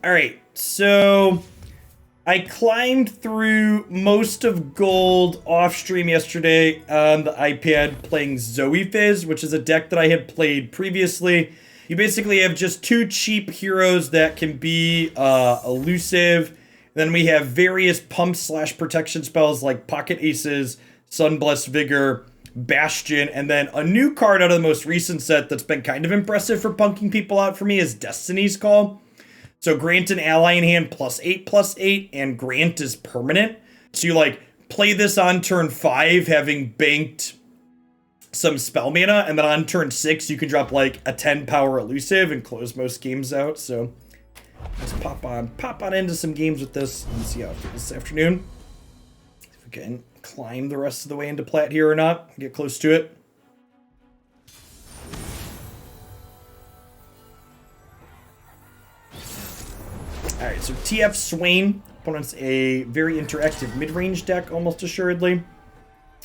All right, so I climbed through most of gold off stream yesterday on the iPad playing Zoe Fizz, which is a deck that I had played previously. You basically have just two cheap heroes that can be elusive. Then we have various pump/protection spells like Pocket Aces, Sunblessed Vigor, Bastion, and then a new card out of the most recent set that's been kind of impressive for punking people out for me is Destiny's Call. So grant an ally in hand +8/+8, and grant is permanent. So you like play this on turn 5, having banked some spell mana, and then on turn 6 you can drop like a 10 power elusive and close most games out. So let's pop on into some games with this and see how it feels this afternoon. If we can climb the rest of the way into plat here or not, get close to it. Alright, so TF Swain, opponent's a very interactive mid-range deck, almost assuredly.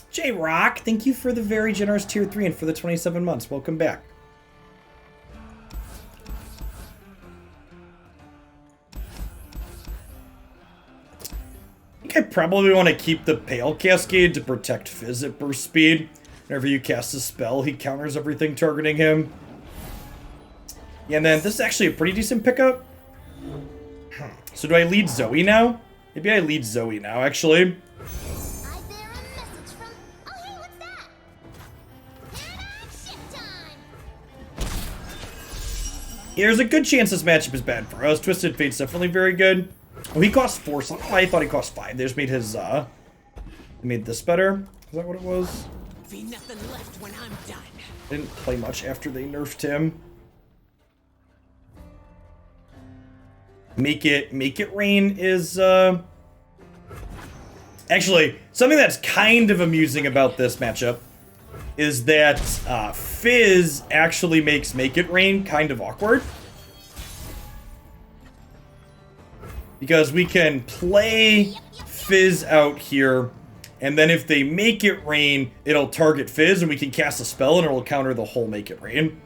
J-Rock, thank you for the very generous tier 3 and for the 27 months. Welcome back. I think I probably want to keep the Pale Cascade to protect Fizz at burst speed. Whenever you cast a spell, he counters everything targeting him. Yeah, and then this is actually a pretty decent pickup. So do I lead Zoe now? Maybe I lead Zoe now, actually. I bear a message from... Oh, hey, what's that? Shit time! Yeah, there's a good chance this matchup is bad for us. Twisted Fate's definitely very good. Oh, he costs 4, so I thought he cost 5. They just made his, they made this better. Is that what it was? Be nothing left when I'm done. Didn't play much after they nerfed him. Make it rain is, actually, something that's kind of amusing about this matchup is that Fizz actually makes Make It Rain kind of awkward. Because we can play Fizz out here, and then if they Make It Rain, it'll target Fizz, and we can cast a spell, and it'll counter the whole Make It Rain.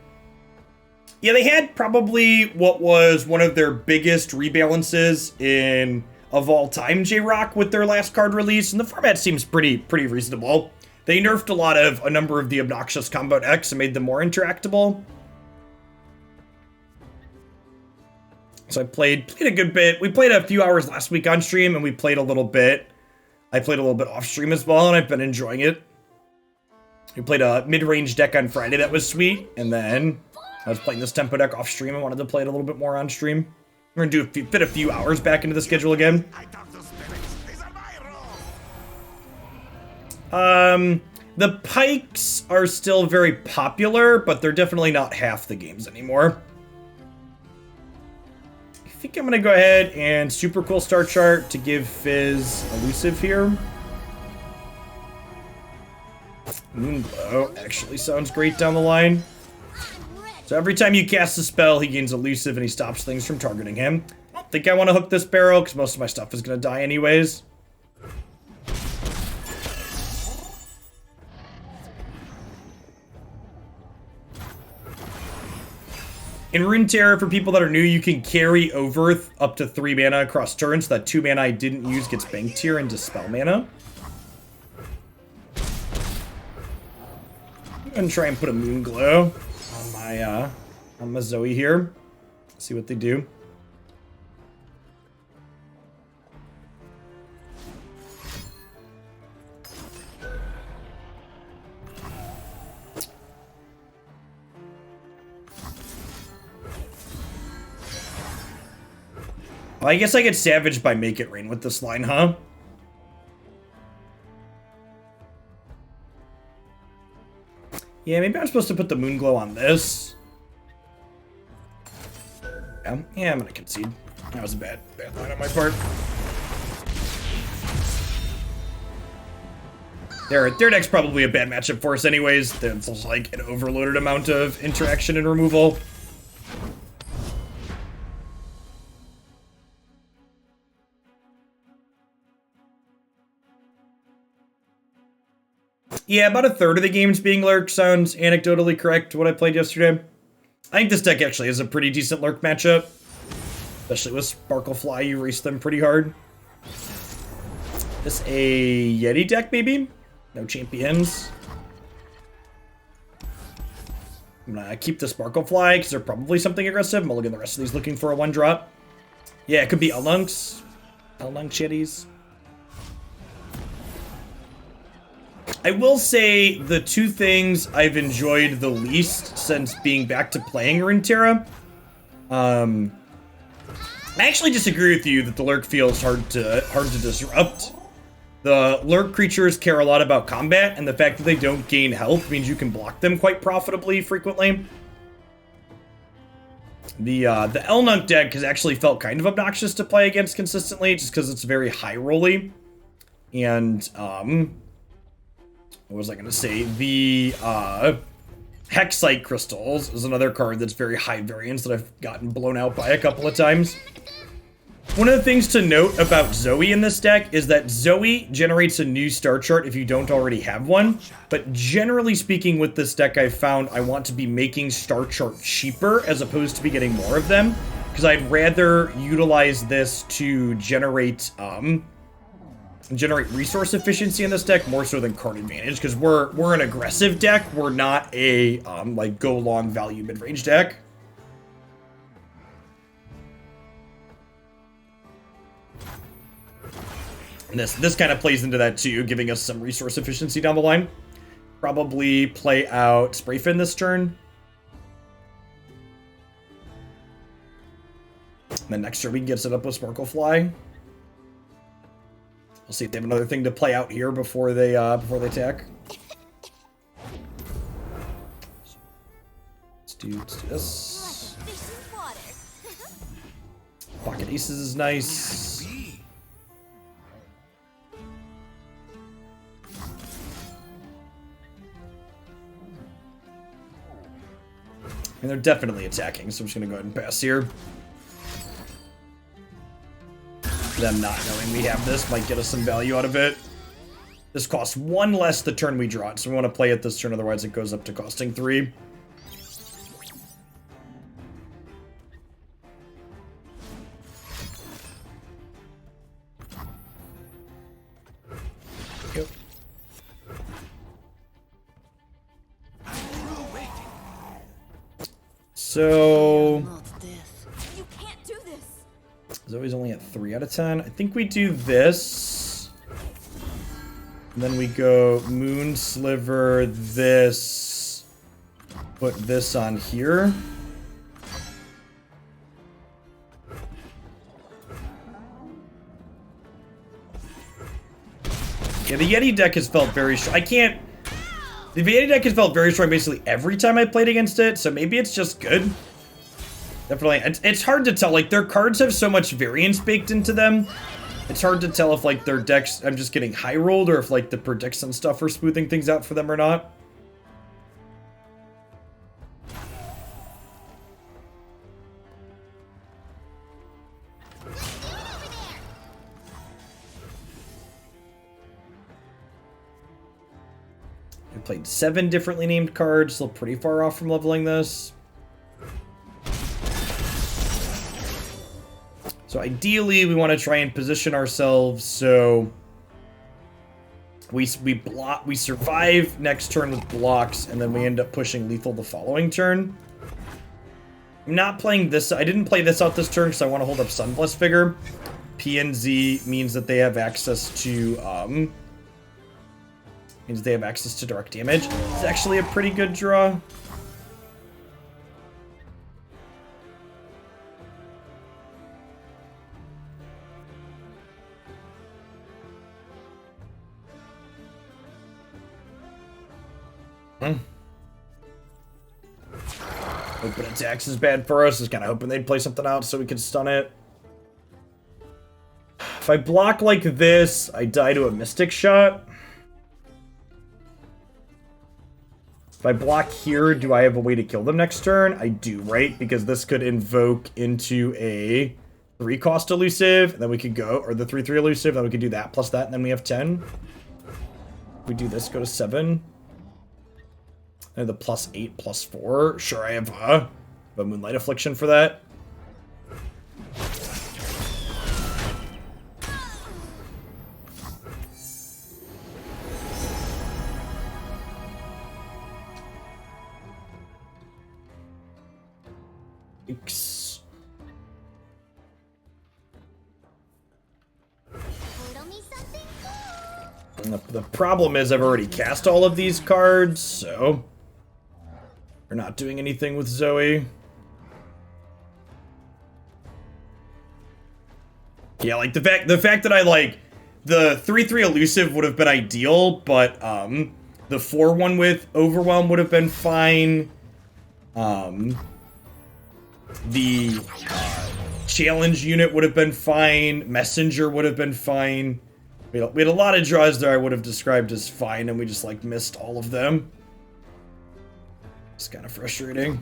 Yeah, they had probably what was one of their biggest rebalances of all time, J-Rock, with their last card release, and the format seems pretty reasonable. They nerfed a number of the obnoxious combo decks and made them more interactable. So I played a good bit. We played a few hours last week on stream, and we played a little bit. I played a little bit off stream as well, and I've been enjoying it. We played a mid-range deck on Friday that was sweet, and then I was playing this tempo deck off stream. I wanted to play it a little bit more on stream. We're gonna fit a few hours back into the schedule again. The Pikes are still very popular, but they're definitely not half the games anymore. I think I'm gonna go ahead and super cool star chart to give Fizz elusive here. Moonglow actually sounds great down the line. So every time you cast a spell, he gains elusive and he stops things from targeting him. I don't think I want to hook this barrel because most of my stuff is going to die anyways. In Runeterra, for people that are new, you can carry over up to 3 mana across turns. So that 2 mana I didn't use gets banked here into spell mana. I'm going to try and put a Moonglow on my Zoe here. See what they do. Well, I guess I get savaged by Make It Rain with this line, huh? Yeah, maybe I'm supposed to put the Moonglow on this. Yeah, I'm gonna concede. That was a bad line on my part. Their deck's probably a bad matchup for us anyways. There's like an overloaded amount of interaction and removal. Yeah, about a third of the games being Lurk sounds anecdotally correct to what I played yesterday. I think this deck actually is a pretty decent Lurk matchup. Especially with Sparklefly, you race them pretty hard. This a Yeti deck, maybe? No champions. I'm gonna keep the Sparklefly, because they're probably something aggressive. Mulligan the rest of these looking for a 1-drop. Yeah, it could be Elnunks. Elnunk Yetis. I will say the two things I've enjoyed the least since being back to playing Runeterra. I actually disagree with you that the Lurk feels hard to disrupt. The Lurk creatures care a lot about combat, and the fact that they don't gain health means you can block them quite profitably frequently. The Elnunk deck has actually felt kind of obnoxious to play against consistently, just because it's very high rolly. And what was I gonna say? The Hexite crystals is another card that's very high variance that I've gotten blown out by a couple of times. One of the things to note about Zoe in this deck is that Zoe generates a new star chart if you don't already have one. But generally speaking with this deck, I've found I want to be making star chart cheaper as opposed to be getting more of them. Because I'd rather utilize this to generate resource efficiency in this deck more so than card advantage. Because we're an aggressive deck. We're not a like go long value mid-range deck. And this kind of plays into that too, giving us some resource efficiency down the line. Probably play out Sprayfin this turn. And then next turn we can get set up with Sparklefly. We'll see if they have another thing to play out here before they attack. Let's do this. Pocket Aces is nice. And they're definitely attacking, so I'm just going to go ahead and pass here. Them not knowing we have this might get us some value out of it. This costs 1 less the turn we draw it, so we want to play it this turn, otherwise it goes up to costing 3. Yep. So You can't do this. Zoe's only at 3 out of 10. I think we do this. And then we go Moon Sliver, this. Put this on here. Yeah, the Yeti deck has felt very strong. The Yeti deck has felt very strong basically every time I played against it, so maybe it's just good. Definitely, it's hard to tell. Like, their cards have so much variance baked into them. It's hard to tell if, like, their decks, I'm just getting high rolled, or if, like, the predicts and stuff are smoothing things out for them or not. We played 7 differently named cards, still pretty far off from leveling this. So ideally, we want to try and position ourselves so we survive next turn with blocks, and then we end up pushing lethal the following turn. I'm not playing this. I didn't play this out this turn because I want to hold up Sunblessed Vigor. P and Z means that they have access to direct damage. It's actually a pretty good draw. Open attacks is bad for us. Just kind of hoping they'd play something out so we could stun it. If I block like this, I die to a Mystic Shot. If I block here, do I have a way to kill them next turn? I do, right? Because this could invoke into a 3-cost elusive, and then we could go, or the 3/3 elusive, then we could do that plus that, and then we have 10. If we do this, go to 7. And the +8/+4. Sure, I have a Moonlight Affliction for that. Yikes. Riddle me something cool. The problem is I've already cast all of these cards, so we're not doing anything with Zoe. Yeah, like the fact that I like the 3/3 elusive would have been ideal, but the 4/1 with overwhelm would have been fine. The challenge unit would have been fine. Messenger would have been fine. We had a lot of draws there I would have described as fine, and we just like missed all of them. It's kind of frustrating.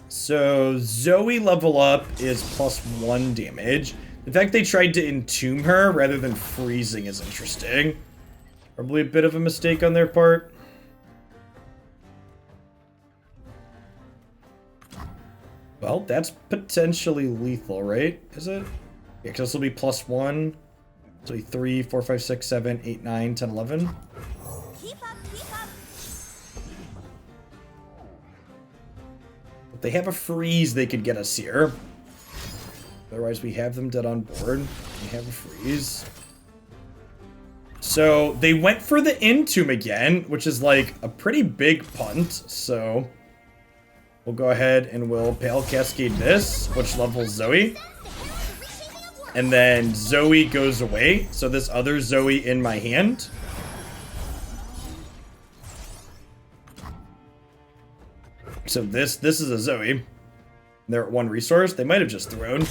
So Zoe level up is +1 damage. The fact they tried to entomb her rather than freezing is interesting. Probably a bit of a mistake on their part. Well, that's potentially lethal, right? Is it? Yeah, because this will be +1. So 3, 4, 5, 6, 7, 8, 9, 10, 11. Keep up, keep up. If they have a freeze, they could get us here. Otherwise, we have them dead on board. We have a freeze. So they went for the entomb again, which is like a pretty big punt. So we'll go ahead and we'll Pale Cascade this, which levels Zoe. And then Zoe goes away. So this other Zoe in my hand. So this is a Zoe. They're at 1 resource. They might have just thrown.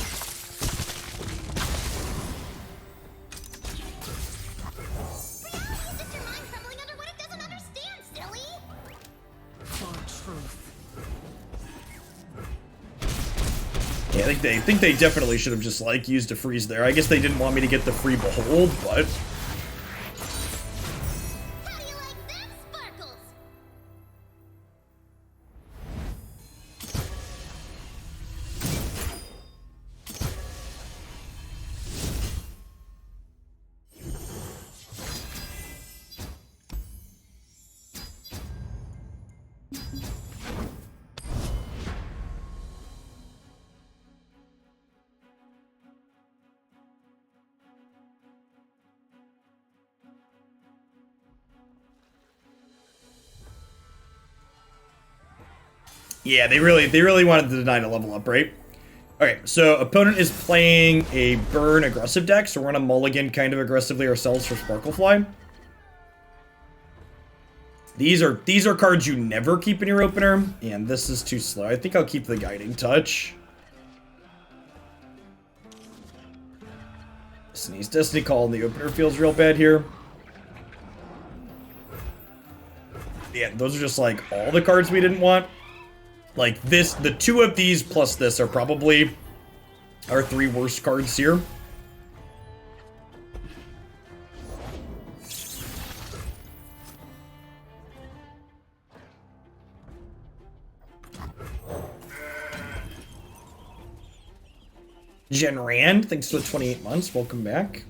Yeah, I think they definitely should have just like used a freeze there. I guess they didn't want me to get the free behold, but How do you like them sparkles? yeah, they really wanted to deny to level up, right? Okay, so opponent is playing a burn aggressive deck, so we're gonna mulligan kind of aggressively ourselves for Sparklefly. These are cards you never keep in your opener, and this is too slow. I think I'll keep the Guiding Touch. Sneeze Destiny Call in the opener feels real bad here. Yeah, those are just like all the cards we didn't want. Like this, the 2 of these plus this are probably our 3 worst cards here. Jen Rand, thanks for the 28 months. Welcome back.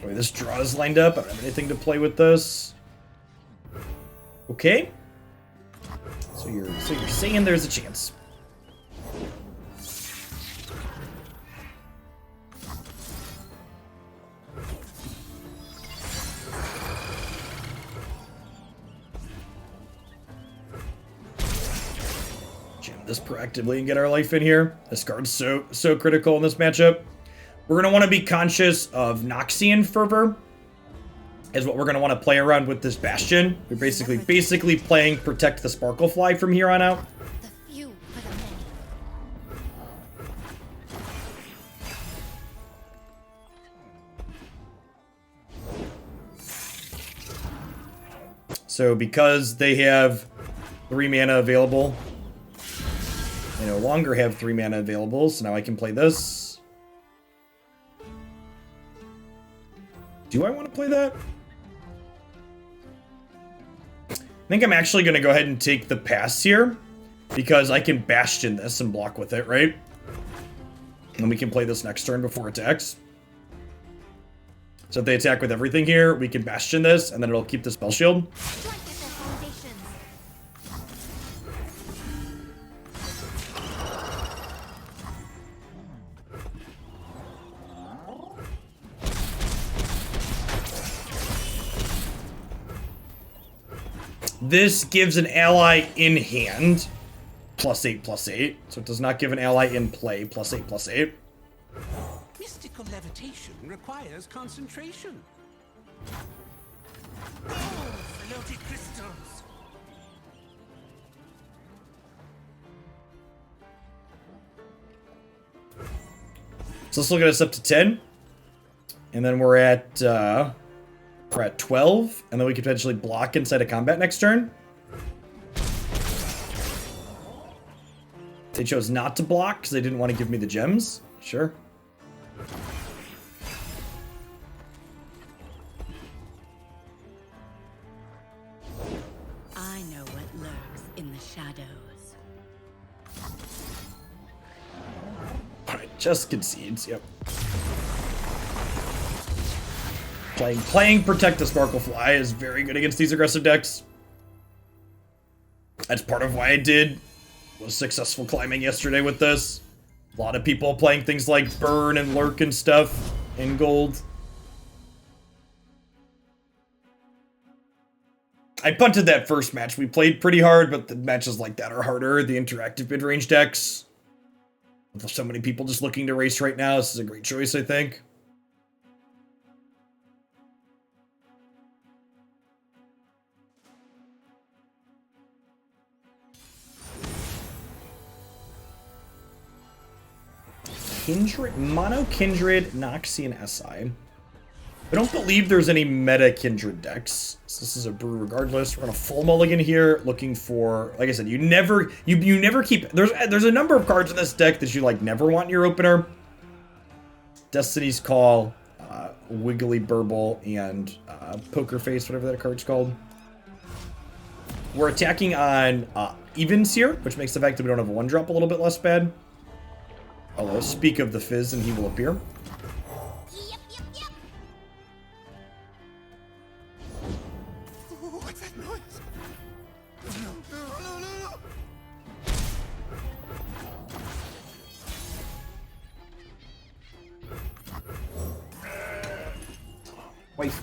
Okay, this draw is lined up. I don't have anything to play with this. Okay. So you're saying there's a chance. Jam this proactively and get our life in here. This card's so critical in this matchup. We're going to want to be conscious of Noxian Fervor is what we're going to want to play around with this Bastion. We're basically playing Protect the Sparklefly from here on out. The few for the many. So because they have 3 mana available. I no longer have 3 mana available, so now I can play this. Do I want to play that? I think I'm actually going to go ahead and take the pass here, because I can Bastion this and block with it, right? And we can play this next turn before it attacks. So if they attack with everything here, we can Bastion this, and then it'll keep the spell shield. Strike at their foundations. This gives an ally in hand +8/+8, so it does not give an ally in play +8/+8. Mystical levitation requires concentration. Oh, floaty crystals. So this will get us up to 10, and then we're at 12, and then we could potentially block inside of combat next turn. They chose not to block because they didn't want to give me the gems. Sure. I know what lurks in the shadows. Alright, just concedes, yep. Playing Protect the Sparklefly is very good against these aggressive decks. That's part of why I was successful climbing yesterday with this. A lot of people playing things like Burn and Lurk and stuff in gold. I punted that first match. We played pretty hard, but the matches like that are harder. The interactive mid-range decks. With so many people just looking to race right now, this is a great choice, I think. Kindred, Mono Kindred, Noxie, and SI. I don't believe there's any meta Kindred decks. So this is a brew regardless. We're gonna full mulligan here, looking for, like I said, you never keep, there's a number of cards in this deck that you like never want in your opener. Destiny's Call, Wiggly Burble, and Poker Face, whatever that card's called. We're attacking on evens here, which makes the fact that we don't have a 1-drop a little bit less bad. Although, speak of the Fizz and he will appear. Yep, yep, yep. Oh, what's that noise? No.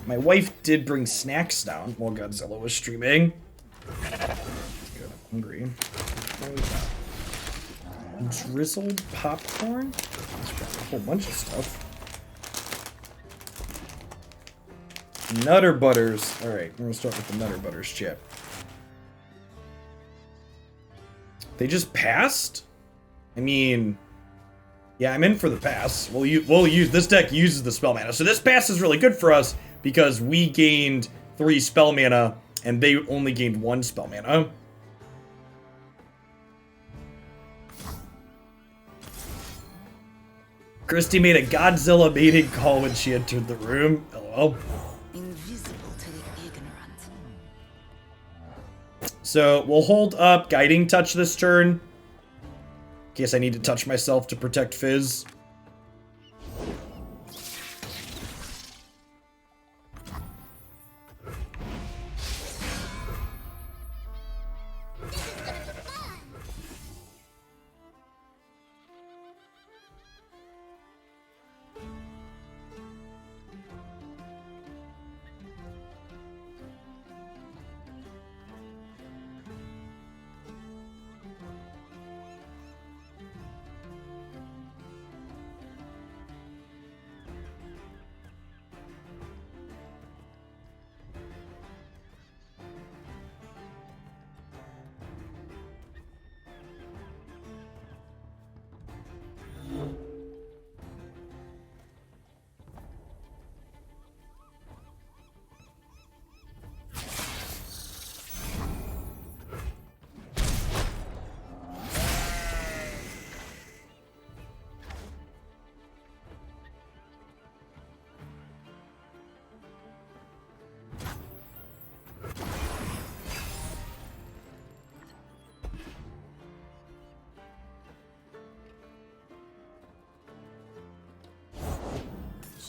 My wife did bring snacks down while Godzilla was streaming. Good, I'm hungry. What was that? Drizzled popcorn? That's got a whole bunch of stuff. Nutter Butters. Alright, we're gonna start with the Nutter Butters chip. They just passed? I mean, yeah, I'm in for the pass. We'll use this deck uses the spell mana. So this pass is really good for us because we gained 3 spell mana and they only gained 1 spell mana. Christy made a Godzilla mating call when she entered the room. LOL. Invisible to the ignorant. So we'll hold up Guiding Touch this turn. In case I need to touch myself to protect Fizz.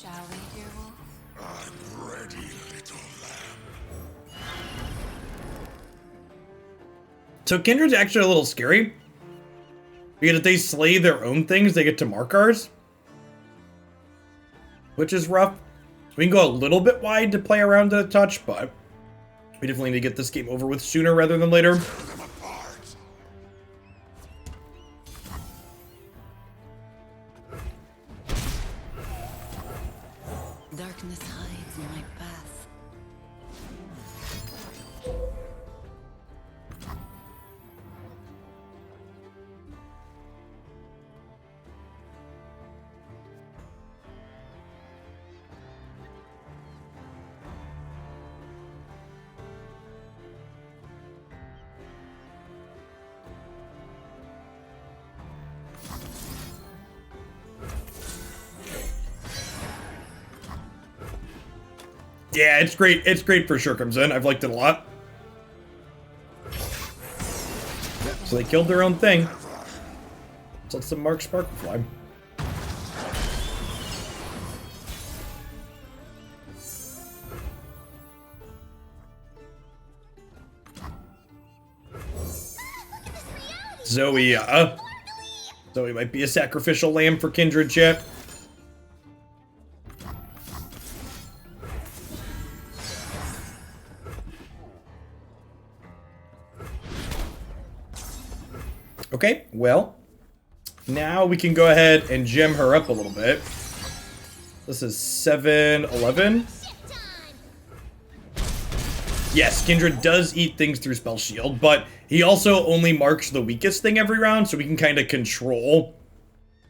Shall we, dear wolf? I'm ready, little lamb. So Kindred's actually a little scary. Because if they slay their own things, they get to mark ours. Which is rough. We can go a little bit wide to play around at a touch, but we definitely need to get this game over with sooner rather than later. Them apart. Darkness hides in my path. Yeah, it's great. It's great for sure comes in. I've liked it a lot. So they killed their own thing. So let's mark Sparklefly. Zoe, Zoe might be a sacrificial lamb for Kindred, chat. Okay, well, now we can go ahead and gem her up a little bit. This is 7-11. Yes, Kindred does eat things through Spell Shield, but he also only marks the weakest thing every round, so we can kind of control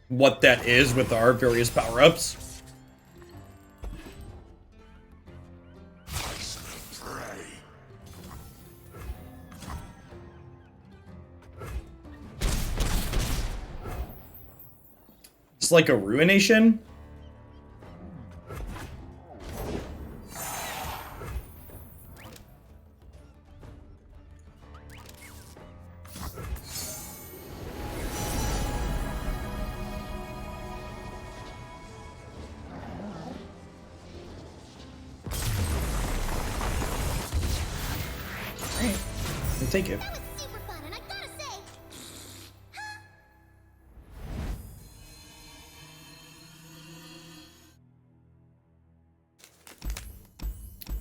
what that is with our various power-ups. I smell prey. It's like a Ruination. I'll take it. That was super fun, and I gotta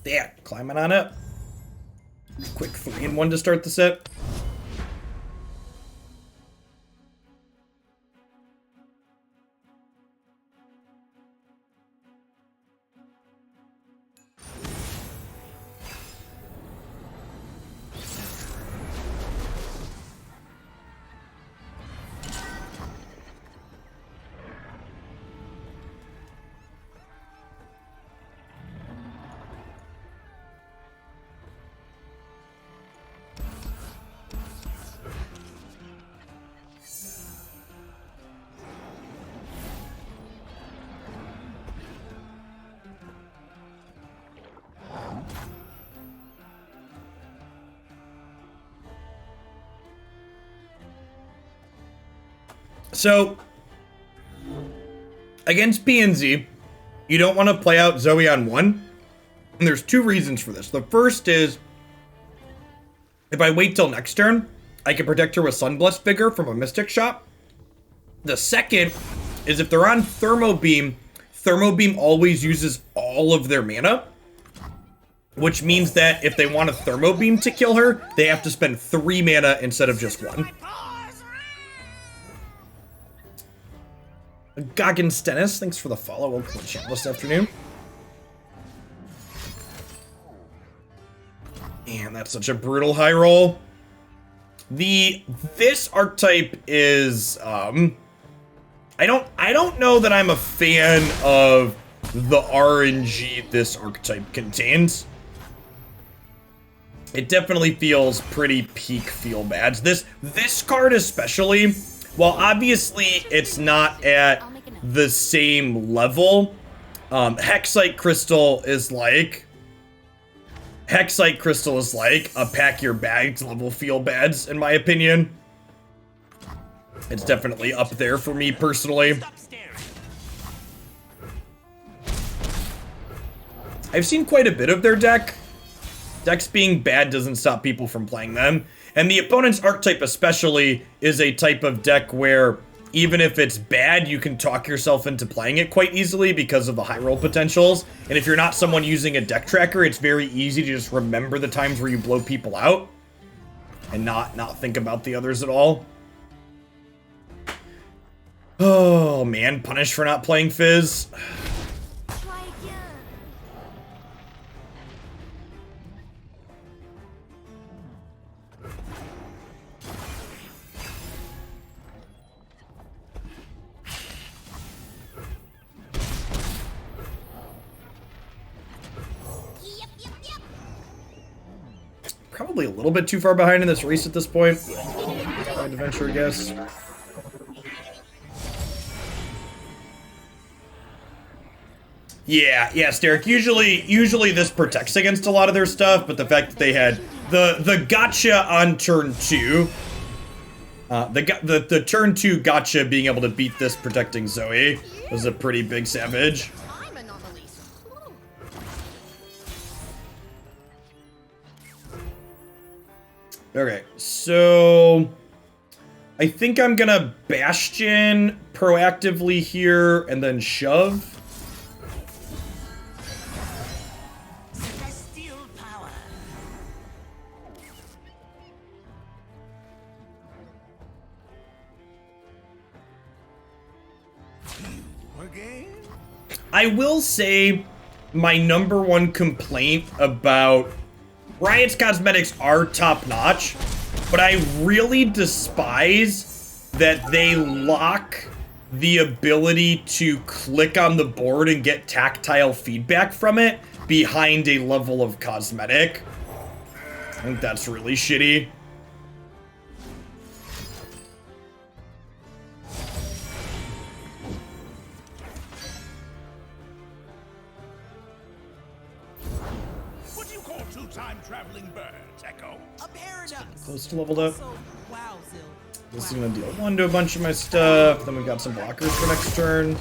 say, Yeah, climbing on up. Quick 3-1 to start the set. So, against PNZ, you don't want to play out Zoe on 1. And there's 2 reasons for this. The first is, if I wait till next turn, I can protect her with Sunblessed Vigor from a Mystic Shot. The second is if they're on Thermo Beam always uses all of their mana. Which means that if they want a Thermo Beam to kill her, they have to spend 3 mana instead of just 1. Goggins Dennis, thanks for the follow. Welcome to the channel this afternoon. And that's such a brutal high roll. This archetype is I don't know that I'm a fan of the RNG this archetype contains. It definitely feels pretty peak feel bad. This card especially, while obviously it's not at the same level, Hexite Crystal is like a pack your bags level feel bads, in my opinion. It's definitely up there for me personally. Stop staring. I've seen quite a bit of their deck. Decks being bad doesn't stop people from playing them. And the opponent's archetype especially is a type of deck where even if it's bad, you can talk yourself into playing it quite easily because of the high roll potentials. And if you're not someone using a deck tracker, it's very easy to just remember the times where you blow people out and not think about the others at all. Oh man, punished for not playing Fizz. Try again. Yep. Probably a little bit too far behind in this race at this point. I'd venture a guess. Yeah, Derek. Usually this protects against a lot of their stuff, but the fact that they had the gotcha on turn 2, the turn 2 gotcha being able to beat this protecting Zoe was a pretty big savage. I'm anomalies. Okay, so I think I'm gonna Bastion proactively here and then shove. Celestial power. You again? I will say my #1 complaint about Riot's cosmetics are top-notch, but I really despise that they lock the ability to click on the board and get tactile feedback from it behind a level of cosmetic. I think that's really shitty. What do you call two-time traveling birds, Echo? A paradox. Close to leveled up. So, wow, Zil. This is gonna deal 1 to a bunch of my stuff. Then we got some blockers for next turn.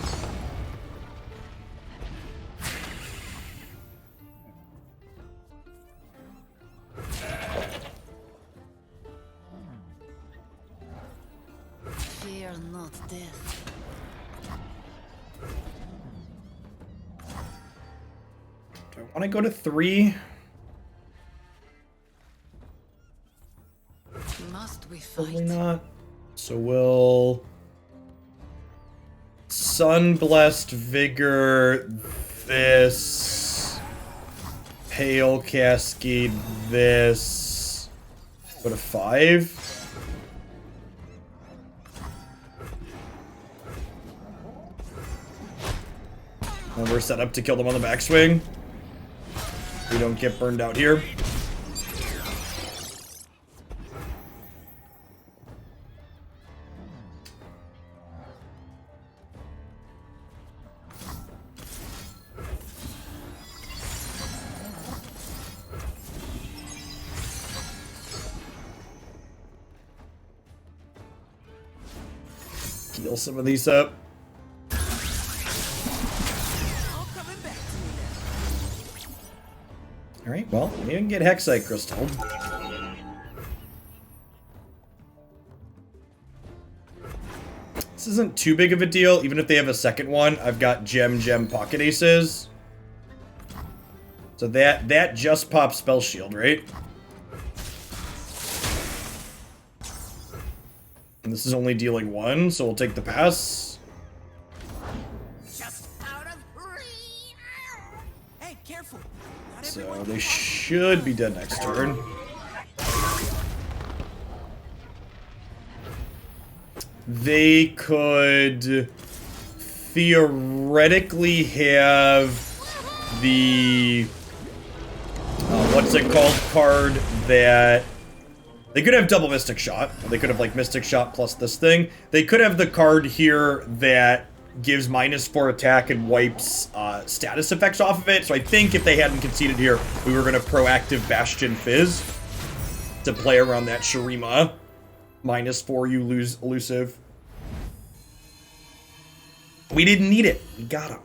Fear not death. Do I want to go to 3? Must we Probably fight? not. So we'll Sunblessed Vigor this, Pale Cascade this, go to 5. And we're set up to kill them on the backswing. We don't get burned out here. Heal some of these up. All coming back to me now. Alright, well, you can get Hexite Crystal. This isn't too big of a deal, even if they have a second one. I've got Gem Pocket Aces. So that just pops Spell Shield, right? And this is only dealing 1, so we'll take the pass. Just out of reach. Hey, careful. Not So everyone they can should be dead next turn. They could theoretically have the what's it called card that they could have double Mystic Shot. They could have like Mystic Shot plus this thing. They could have the card here that gives -4 attack and wipes status effects off of it. So I think if they hadn't conceded here, we were going to proactive Bastion Fizz to play around that Shurima. -4, you lose elusive. We didn't need it. We got him.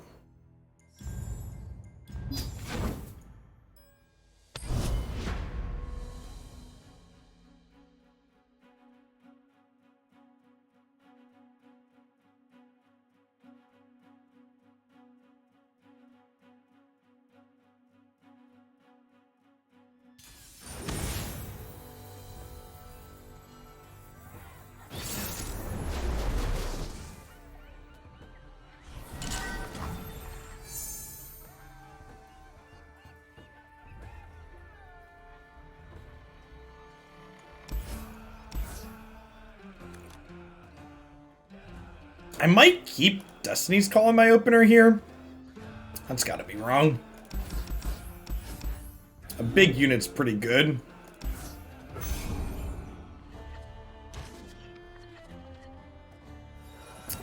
I might keep Destiny's Call in my opener here. That's gotta be wrong. A big unit's pretty good.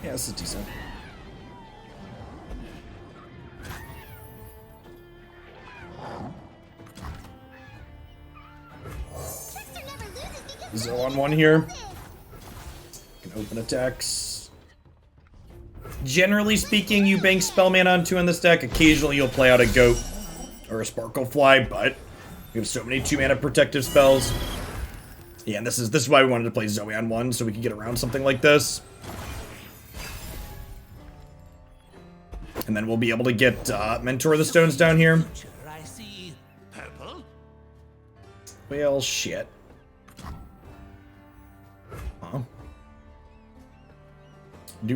Yeah, this is decent. Trickster never loses because Zo on one here. Can open attacks. Generally speaking, you bank spell mana on 2 in this deck. Occasionally you'll play out a goat or a sparkle fly, but we have so many 2 mana protective spells. Yeah, and this is why we wanted to play Zoe on 1, so we could get around something like this. And then we'll be able to get Mentor of the Stones down here. I see purple. Well, shit. Huh.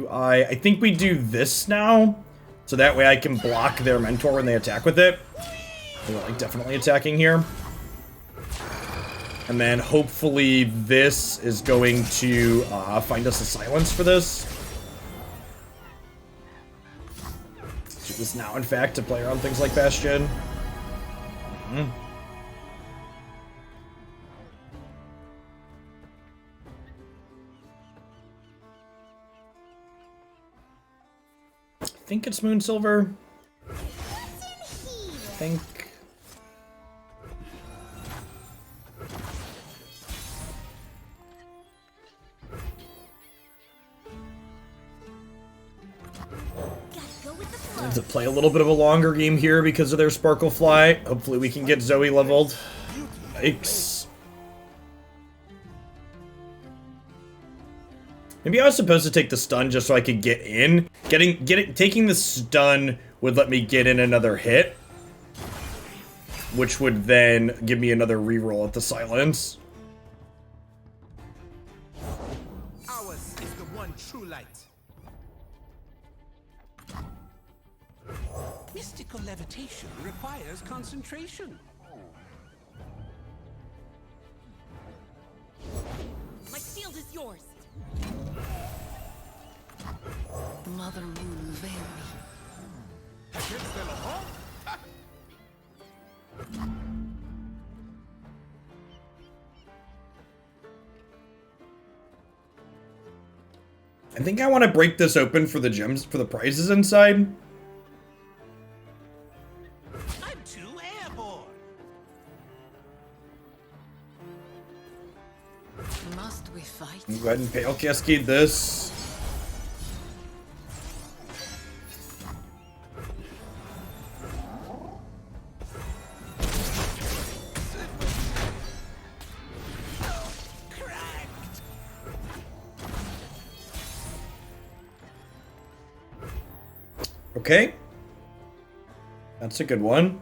I think we do this now, so that way I can block their Mentor when they attack with it. They're like definitely attacking here. And then hopefully this is going to find us a silence for this. Use this now, in fact, to play around things like Bastion. I think it's Moonsilver. I think. I have to play a little bit of a longer game here because of their Sparkle Fly. Hopefully we can get Zoe leveled. Yikes. Maybe I was supposed to take the stun just so I could get in. Taking the stun would let me get in another hit, which would then give me another reroll at the silence. Ours is the one true light. Mystical levitation requires concentration. My shield is yours. Mother Moon, veil me. Against the law? I think I want to break this open for the gems, for the prizes inside. I'm too airborne. Must we fight? Go ahead and Pale Cascade this. Okay. That's a good one.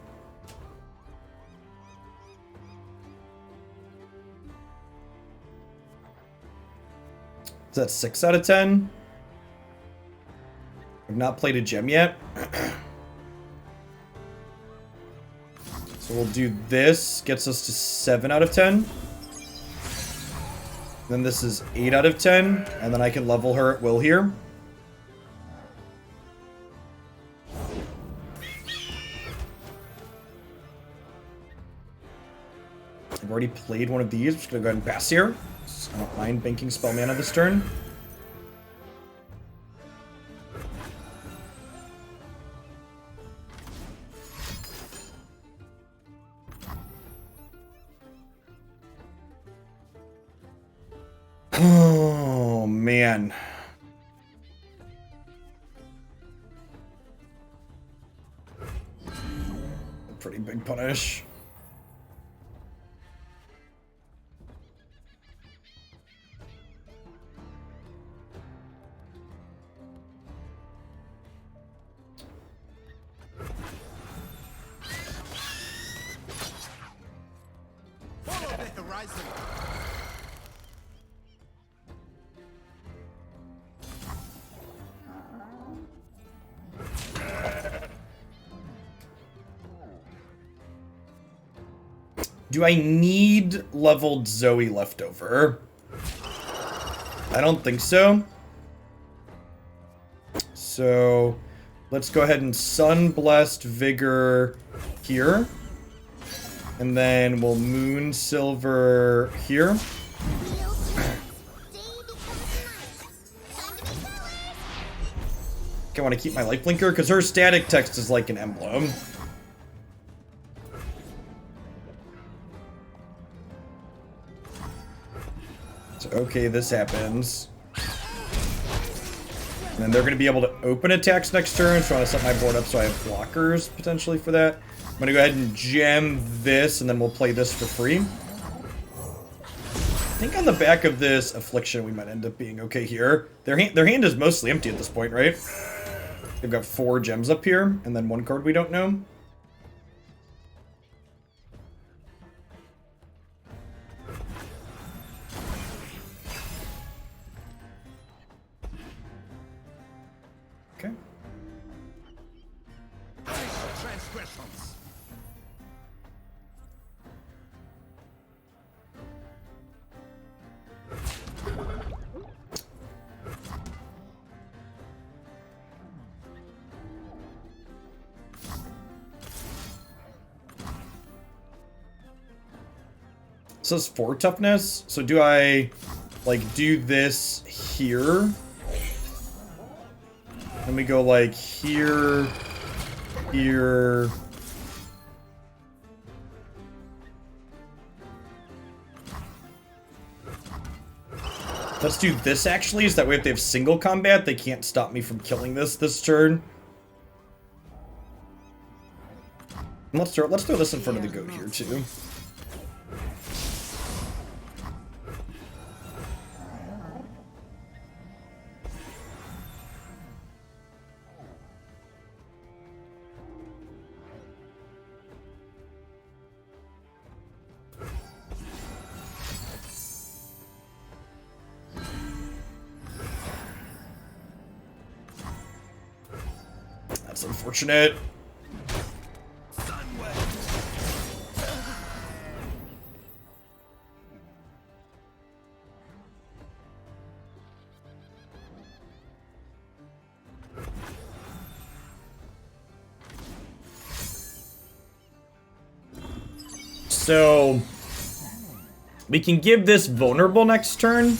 Is that 6 out of 10? I've not played a gem yet. So we'll do this. Gets us to 7 out of 10. Then this is 8 out of 10. And then I can level her at will here. I've already played one of these. I'm just going to go ahead and pass here. I don't mind banking spell mana this turn. Oh, man. Pretty big punish. Follow the horizon. Do I need leveled Zoe left over? I don't think so. So let's go ahead and Sunblessed Vigor here. And then we'll Moon Silver here. Wheel turns. Day becomes night. Time to be colors. Okay, I want to keep my life blinker because her static text is like an emblem. So, okay, this happens. And then they're going to be able to open attacks next turn, so I want to set my board up so I have blockers potentially for that. I'm going to go ahead and gem this, and then we'll play this for free. I think on the back of this Affliction, we might end up being okay here. Their hand is mostly empty at this point, right? They've got 4 gems up here, and then 1 card we don't know. Okay. Transgressions. It says 4 toughness, so do I, like, do this here? Then we go, like, here, here. Let's do this, actually, so that way if they have single combat, they can't stop me from killing this turn. And let's throw this in front of the goat here, too. That's unfortunate. So we can give this vulnerable next turn,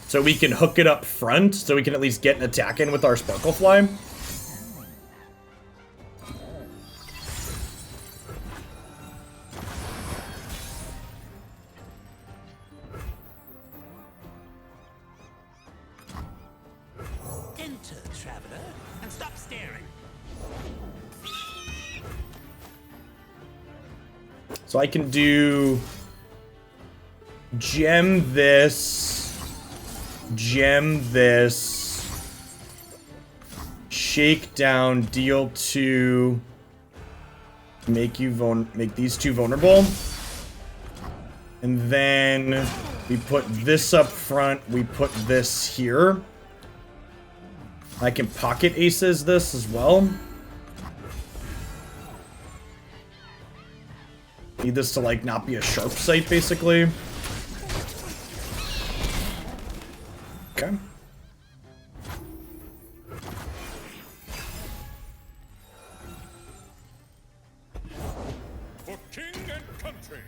so we can hook it up front, so we can at least get an attack in with our Sparklefly. Enter, traveler, and stop staring. So I can do gem this, shake down, deal 2, make these 2 vulnerable, and then we put this up front. We put this here. I can pocket aces this as well. Need this to, like, not be a sharp sight, basically. Okay. For king and country.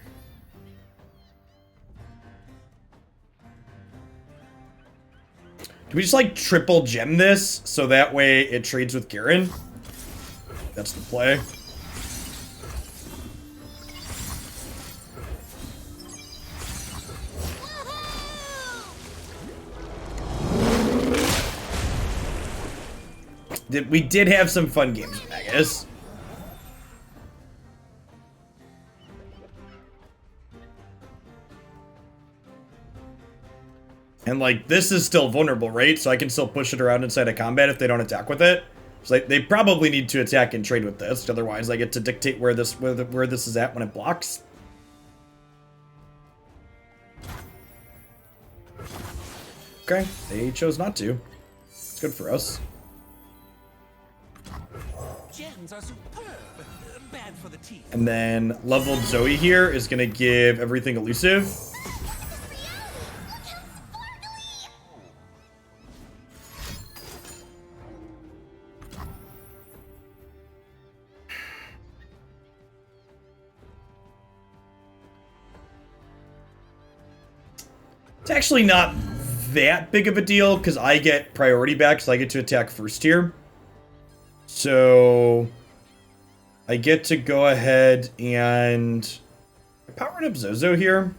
Do we just, like, triple gem this so that way it trades with Garen? That's the play. We did have some fun games, I guess. And, like, this is still vulnerable, right? So I can still push it around inside of combat if they don't attack with it. So they probably need to attack and trade with this. Otherwise, I get to dictate where this is at when it blocks. Okay, they chose not to. It's good for us. Gems are superb. Bad for the teeth. And then leveled Zoe here is going to give everything elusive. It's actually not that big of a deal because I get priority back, so I get to attack first here. So I get to go ahead and power up Zozo here.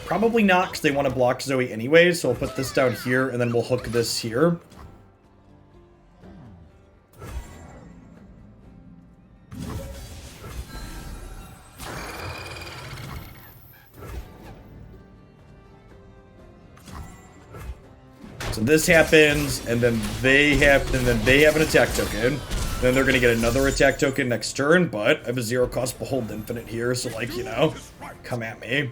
Probably not because they want to block Zoe anyway, so I'll put this down here and then we'll hook this here. So this happens, and then they have an attack token. Then they're gonna get another attack token next turn, but I have a 0-cost Behold Infinite here, so like, you know, come at me.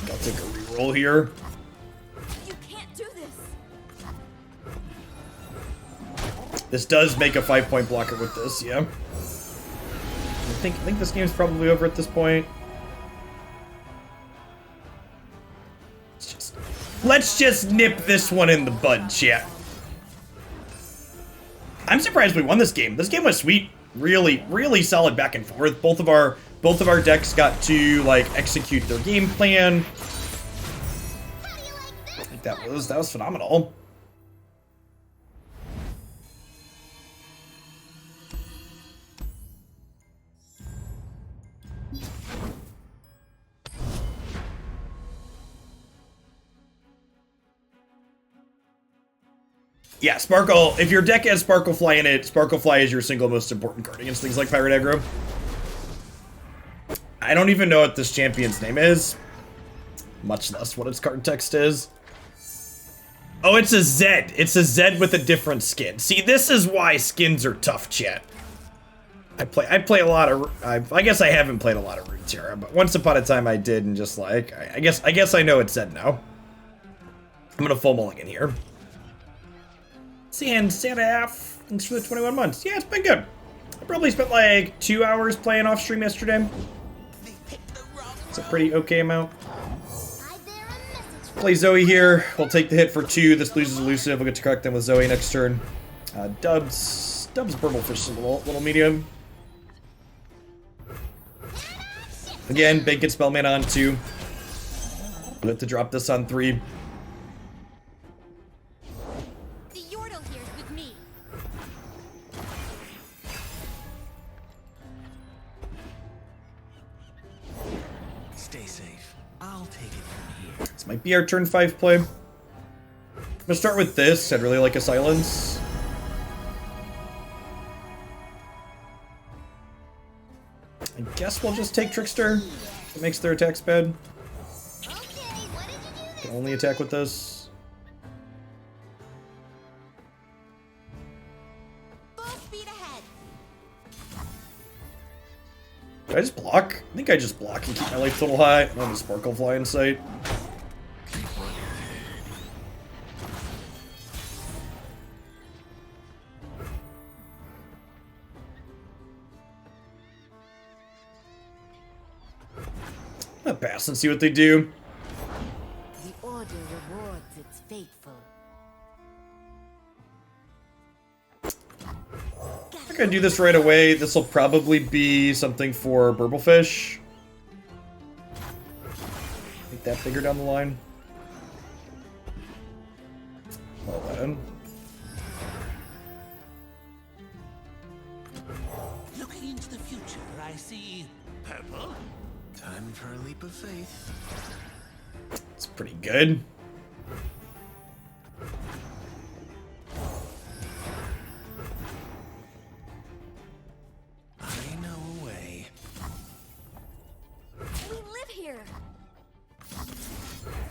I'll take a reroll here. You can't do this. This does make a 5-point blocker with this, yeah. I think this game's probably over at this point. Let's just nip this one in the bud, chat. I'm surprised we won this game. This game was sweet. Really, really solid back and forth. Both of our decks got to like execute their game plan. How do you like this? I think that was phenomenal. Yeah, Sparkle, if your deck has Sparklefly in it, Sparklefly is your single most important card against things like Pirate Aggro. I don't even know what this champion's name is, much less what its card text is. Oh, it's a Zed. It's a Zed with a different skin. See, this is why skins are tough, chat. I play a lot of, I guess I haven't played a lot of Runeterra, but once upon a time I did, and just like, I guess I know it's Zed now. I'm gonna full mulligan here. Santa half. Thanks for the 21 months. Yeah, it's been good. I probably spent like 2 hours playing off stream yesterday. It's a pretty okay amount. I bear a message. Play Zoe here. We'll take the hit for 2. This loses elusive. We'll get to correct them with Zoe next turn. Dubs Burblefish a little medium. Again, Bacon Spellman on 2. We'll have to drop this on 3. The Yordle here's with me. Stay safe. I'll take it from here. This might be our turn 5 play. I'm gonna start with this. I'd really like a silence. I guess we'll just take Trickster. It makes their attacks bad. Okay, what did you do this? Can only attack with this. Full speed ahead. Did I just block? I think I just block and keep my life total high. I don't have a Sparklefly in sight. I'm gonna pass and see what they do. The order rewards its faithful. I'm not gonna do this right away. This will probably be something for Burblefish. Make that bigger down the line. Well then. Looking into the future, I see purple. Time for a leap of faith. It's pretty good. I know a way. We live here.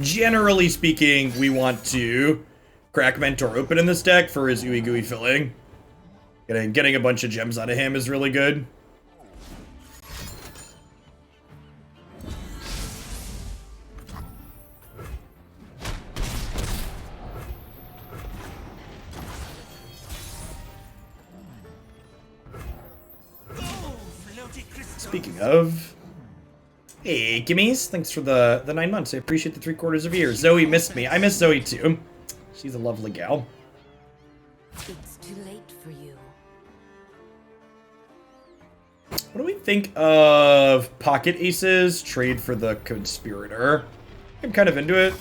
Generally speaking, we want to crack Mentor open in this deck for his ooey gooey filling. Getting a bunch of gems out of him is really good. Oh, floaty crystal. Speaking of, hey, Gimmies, thanks for the 9 months. I appreciate the 3/4 of a year. Zoe missed me. I miss Zoe too. She's a lovely gal. It's too late for you. What do we think of pocket aces? Trade for the conspirator. I'm kind of into it.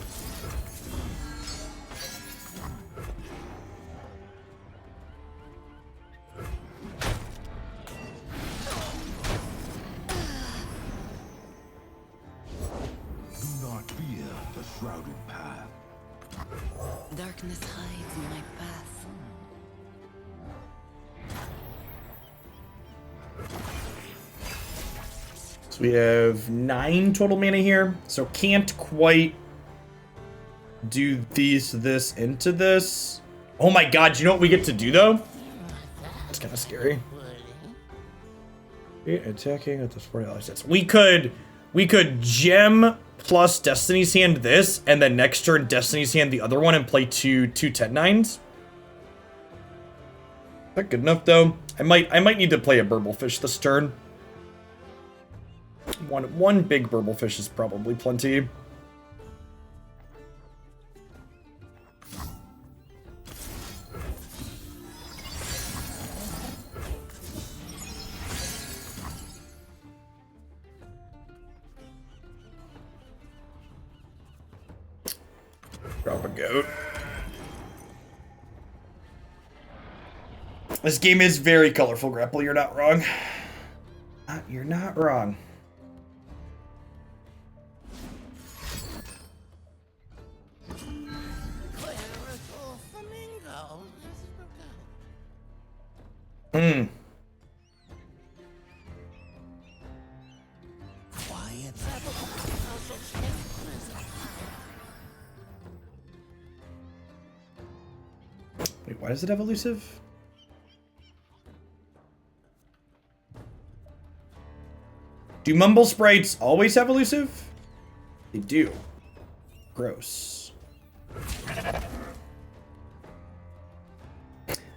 Do not fear the shrouded path. Darkness hides in my path. So we have 9 total mana here. So can't quite do this into this. Oh my god, you know what we get to do though? It's kind of scary. Attacking at the sport assets. We could gem plus Destiny's Hand this, and then next turn Destiny's Hand the other one and play two 10-9s. Not good enough though. I might need to play a Burblefish this turn. One big Burblefish is probably plenty. Drop a goat. This game is very colorful, Grapple. You're not wrong. You're not wrong. Hmm. Wait, why does it have elusive? Do Mumble Sprites always have elusive? They do. Gross.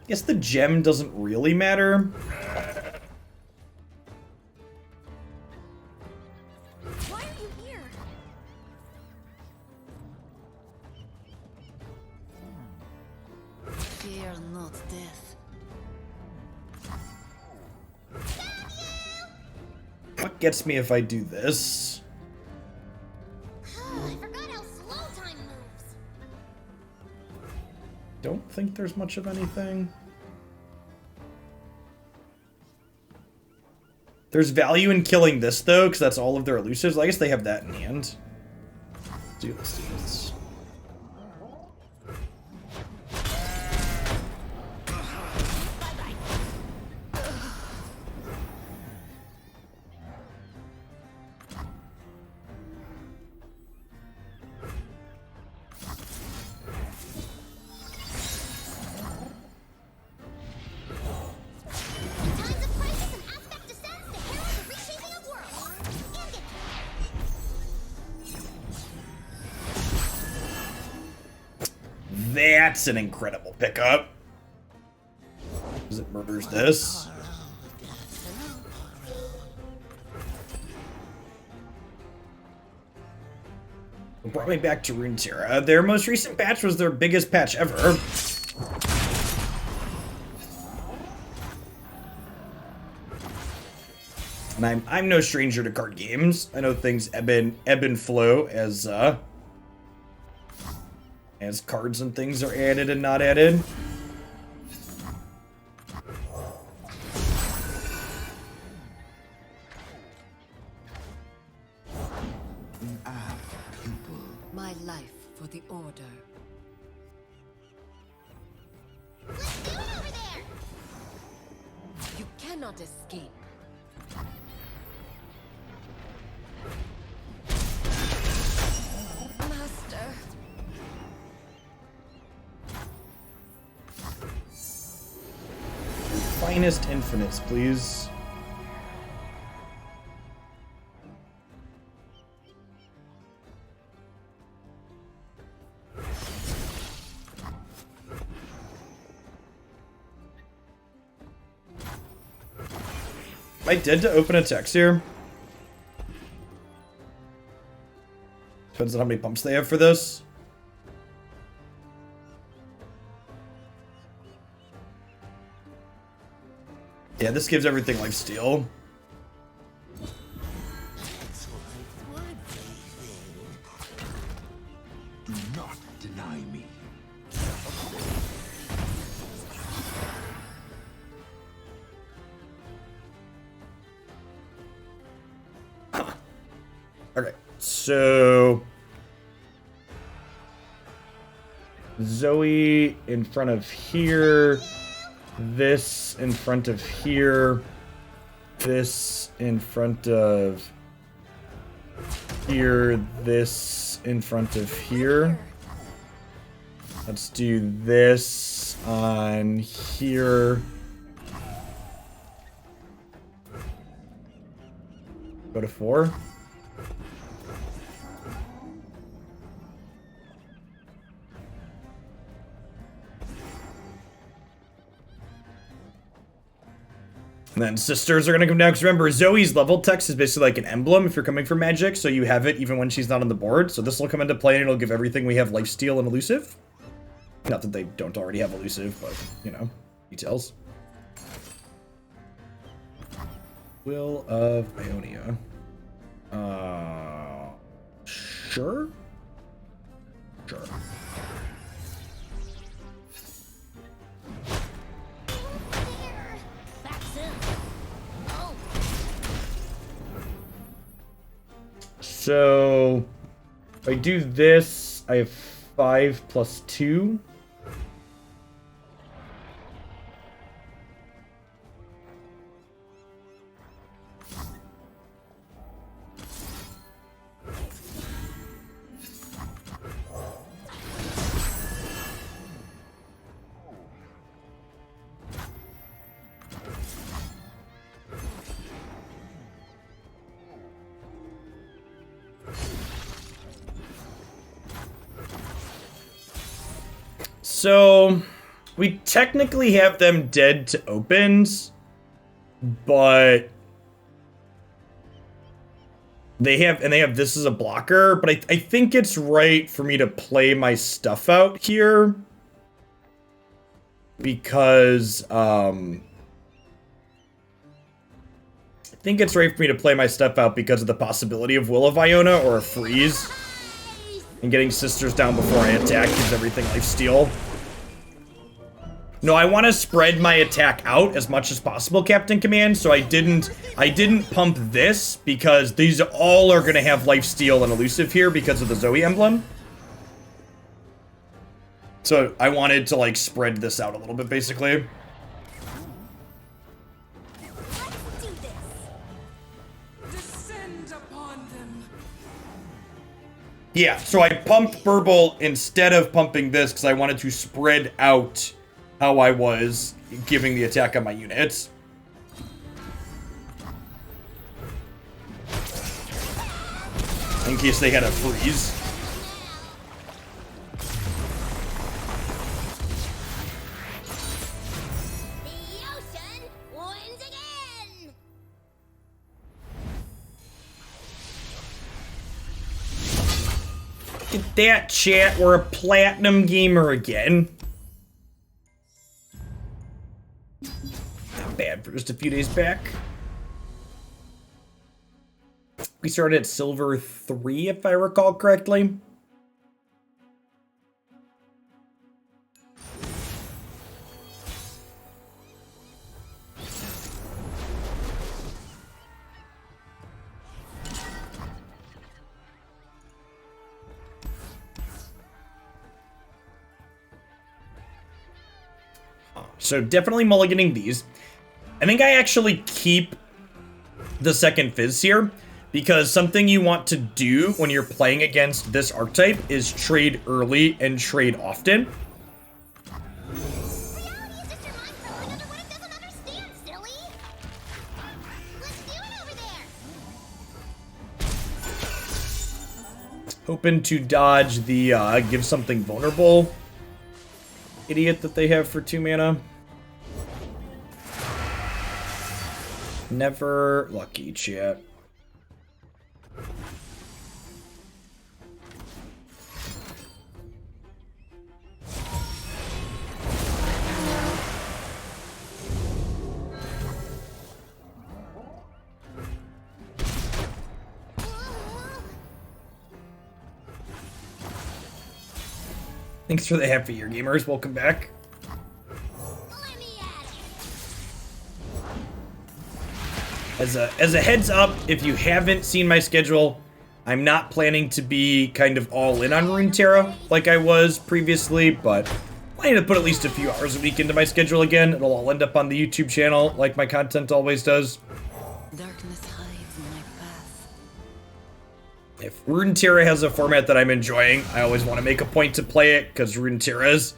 Guess the gem doesn't really matter. Why are you here? Fear not death. What gets me if I do this? I forgot how slow time moves. Don't think there's much of anything. There's value in killing this though, because that's all of their elusives. I guess they have that in hand. Let's do this. In times of crisis, an aspect descends to herald the reshaping of worlds. And it That's an incredible pickup. Because it murders this. It brought me back to Runeterra. Their most recent patch was their biggest patch ever. And I'm no stranger to card games. I know things ebb and flow as cards and things are added and not added. My life for the Order. let's do it over there. You cannot escape. Master. Finest infinites, please. Am I dead to open attacks here? Depends on how many pumps they have for this. Yeah, this gives everything lifesteal. Do not deny me. Okay, so Zoe in front of here, this in front of here, this in front of here, this in front of here. Let's do this on here. Go to 4. And then sisters are going to come down, because remember, Zoe's level text is basically like an emblem if you're coming for magic, so you have it even when she's not on the board. So this will come into play, and it'll give everything we have lifesteal and elusive. Not that they don't already have elusive, but, you know, details. Will of Ionia. Sure? Sure. So, if I do this, I have 5 plus 2. So, we technically have them dead to opens, but they have this as a blocker, but I think it's right for me to play my stuff out here because, I think it's right for me to play my stuff out because of the possibility of Will of Iona or a freeze. And getting sisters down before I attack gives everything lifesteal. No, I want to spread my attack out as much as possible, Captain Command, so I didn't pump this because these all are going to have lifesteal and elusive here because of the Zoe emblem. So I wanted to, like, spread this out a little bit, basically. Let's do this. Descend upon them. Yeah, so I pumped Burble instead of pumping this because I wanted to spread out how I was giving the attack on my units. In case they had a freeze. The ocean wins again. Look at that, chat. We're a platinum gamer again. Not bad for just a few days back. We started at silver 3, if I recall correctly. So definitely mulliganing these. I think I actually keep the second Fizz here, because something you want to do when you're playing against this archetype is trade early and trade often. Reality is just your mind crawling under what it doesn't understand, silly. Let's do it over there. Hoping to dodge the give something vulnerable idiot that they have for 2 mana. Never lucky, chat. Thanks for the happy year, gamers. Welcome back. Let me at it. As a heads up, if you haven't seen my schedule, I'm not planning to be kind of all in on Runeterra like I was previously, but planning to put at least a few hours a week into my schedule again. It'll all end up on the YouTube channel like my content always does. Darkness hides my path. If Runeterra has a format that I'm enjoying, I always want to make a point to play it because Runeterra's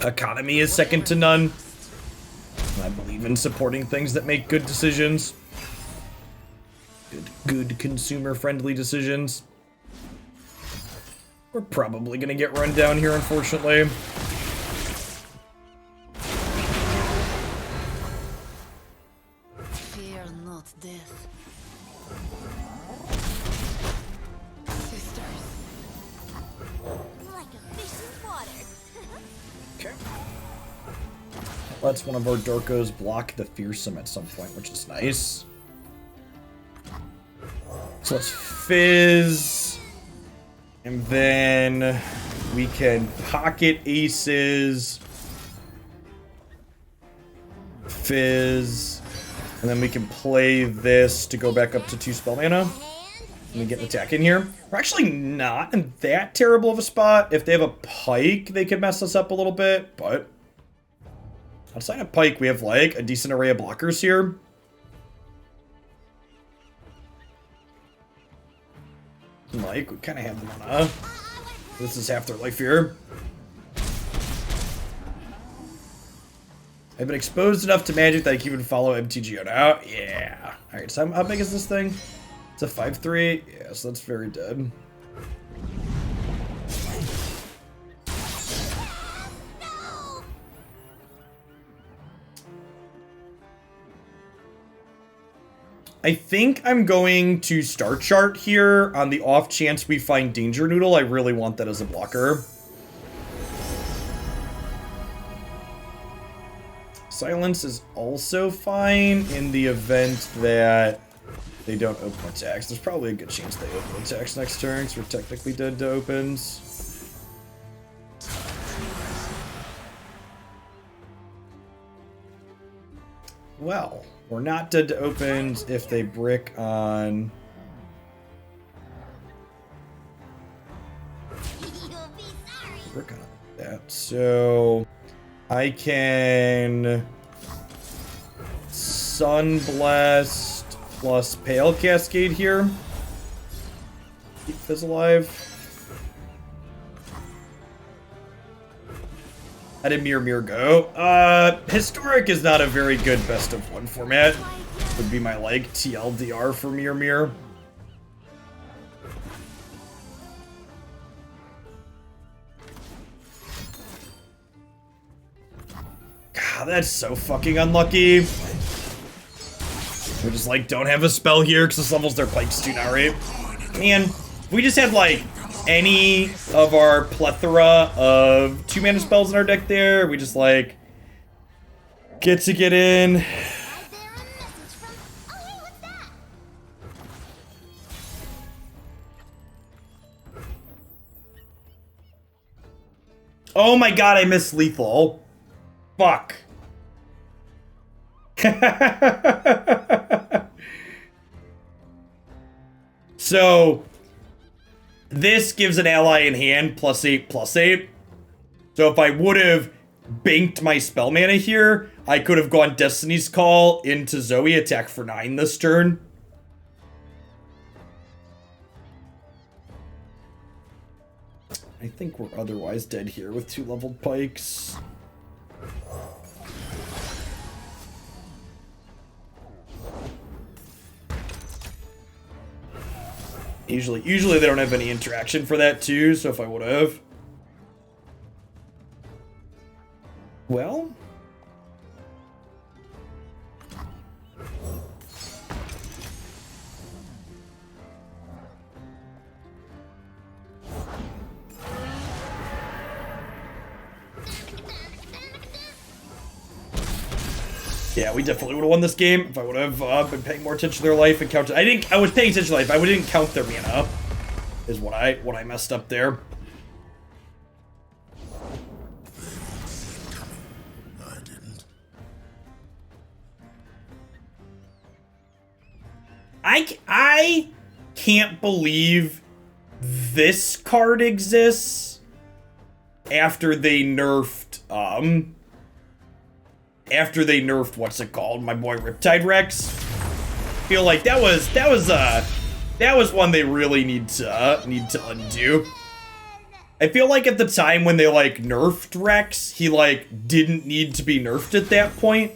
economy is second to none. And I believe in supporting things that make good decisions. Good consumer-friendly decisions. We're probably gonna get run down here, unfortunately. Fear not death. Sisters. Like a fish in water. Okay. Lets one of our Dorkos block the Fearsome at some point, which is nice. So let's Fizz. And then we can pocket aces. Fizz. And then we can play this to go back up to 2 spell mana. And we get an attack in here. We're actually not in that terrible of a spot. If they have a Pike, they could mess us up a little bit. But outside of Pike, we have like a decent array of blockers here. Like, we kind of have the mana. This is half their life here. I've been exposed enough to magic that I can even follow MTGO now. Yeah. Alright, so how big is this thing? It's a 5/3. Yeah, so that's very dead. I think I'm going to Star Chart here on the off chance we find Danger Noodle. I really want that as a blocker. Silence is also fine in the event that they don't open attacks. There's probably a good chance they open attacks next turn, because we're technically dead to opens. Well, we're not dead to opens if they brick on... You'll be sorry. Brick on that. So I can Sunblast plus Pale Cascade here. Keep Fizz alive. How did Mirror go? Historic is not a very good best of one format. Would be my like TLDR for Mirror. God, that's so fucking unlucky. We just like don't have a spell here because this levels their Pikes do now, right? Man, if we just had like any of our plethora of 2-mana spells in our deck there, we just like get in. Is there a message from... Oh, hey, what's that? Oh my god, I missed lethal. Fuck. So this gives an ally in hand +8/+8. So if I would have banked my spell mana here, I could have gone Destiny's Call into Zoe, attack for 9 this turn. I think we're otherwise dead here with 2 leveled Pikes. Usually they don't have any interaction for that too, so if I would have. Well. Yeah, we definitely would have won this game if I would have been paying more attention to their life and counted. I was paying attention to life. I didn't count their mana up. Is what I messed up there. I can't believe this card exists after they nerfed, what's it called? My boy Riptide Rex. Feel like that was one they really need to undo. I feel like at the time when they like nerfed Rex, he like didn't need to be nerfed at that point.